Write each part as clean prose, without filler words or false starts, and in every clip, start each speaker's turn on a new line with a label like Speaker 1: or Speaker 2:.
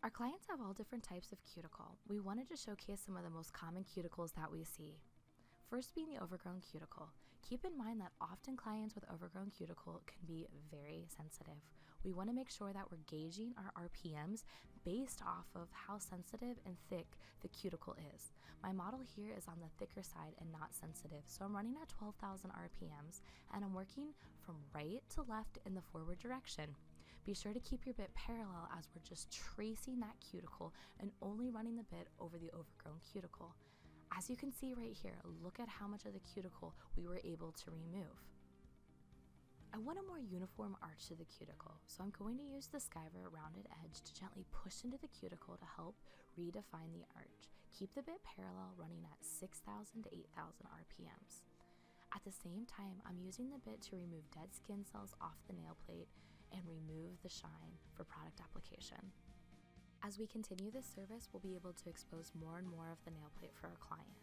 Speaker 1: Our clients have all different types of cuticle. We wanted to showcase some of the most common cuticles that we see. First being the overgrown cuticle. Keep in mind that often clients with overgrown cuticle can be very sensitive. We want to make sure that we're gauging our RPMs based off of how sensitive and thick the cuticle is. My model here is on the thicker side and not sensitive, so I'm running at 12,000 RPMs and I'm working from right to left in the forward direction. Be sure to keep your bit parallel as we're just tracing that cuticle and only running the bit over the overgrown cuticle. As you can see right here, look at how much of the cuticle we were able to remove. I want a more uniform arch to the cuticle, so I'm going to use the Sciver rounded edge to gently push into the cuticle to help redefine the arch. Keep the bit parallel, running at 6,000 to 8,000 RPMs. At the same time, I'm using the bit to remove dead skin cells off the nail plate and remove the shine for product application. As we continue this service, we'll be able to expose more and more of the nail plate for our client.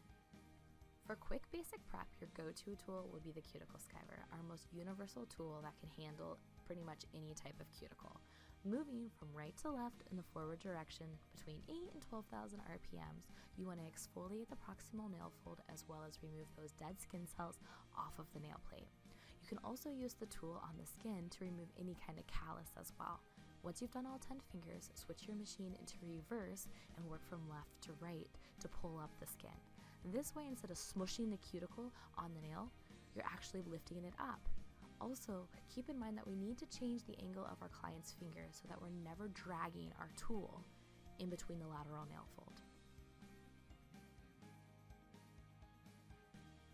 Speaker 1: For quick basic prep, your go-to tool would be the Cuticle Sciver, our most universal tool that can handle pretty much any type of cuticle. Moving from right to left in the forward direction between 8 and 12,000 RPMs, you want to exfoliate the proximal nail fold as well as remove those dead skin cells off of the nail plate. You can also use the tool on the skin to remove any kind of callus as well. Once you've done all 10 fingers, switch your machine into reverse and work from left to right to pull up the skin. This way, instead of smushing the cuticle on the nail, you're actually lifting it up. Also, keep in mind that we need to change the angle of our client's finger so that we're never dragging our tool in between the lateral nail fold.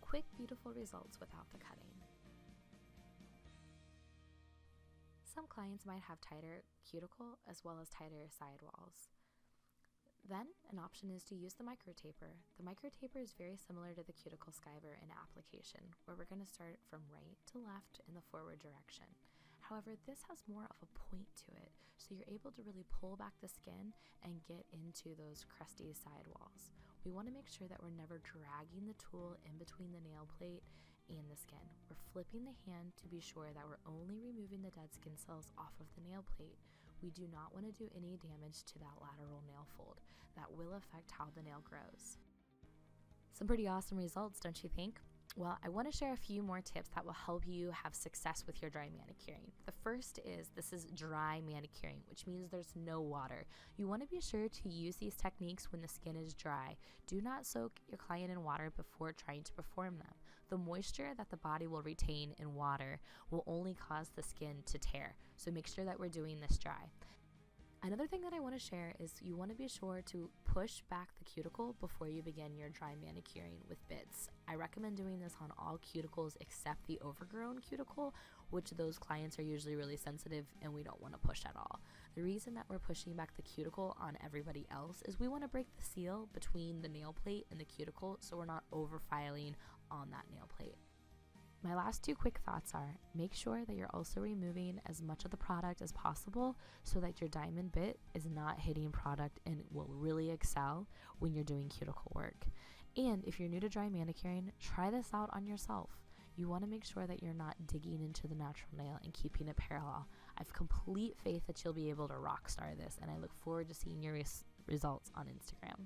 Speaker 1: Quick, beautiful results without the cutting. Some clients might have tighter cuticle as well as tighter sidewalls. Then, an option is to use the micro taper. The micro taper is very similar to the Cuticle Sciver in application, where we're going to start from right to left in the forward direction. However, this has more of a point to it, so you're able to really pull back the skin and get into those crusty sidewalls. We want to make sure that we're never dragging the tool in between the nail plate and the skin. We're flipping the hand to be sure that we're only removing the dead skin cells off of the nail plate. We do not want to do any damage to that lateral nail fold. That will affect how the nail grows. Some pretty awesome results, don't you think? Well, I want to share a few more tips that will help you have success with your dry manicuring. The first is this is dry manicuring, which means there's no water. You want to be sure to use these techniques when the skin is dry. Do not soak your client in water before trying to perform them. The moisture that the body will retain in water will only cause the skin to tear, so make sure that we're doing this dry. Another thing that I want to share is you want to be sure to push back the cuticle before you begin your dry manicuring with bits. I recommend doing this on all cuticles except the overgrown cuticle, which those clients are usually really sensitive and we don't want to push at all. The reason that we're pushing back the cuticle on everybody else is we want to break the seal between the nail plate and the cuticle so we're not overfiling on that nail plate. My last two quick thoughts are, make sure that you're also removing as much of the product as possible so that your diamond bit is not hitting product and will really excel when you're doing cuticle work. And if you're new to dry manicuring, try this out on yourself. You want to make sure that you're not digging into the natural nail and keeping it parallel. I have complete faith that you'll be able to rock star this, and I look forward to seeing your results on Instagram.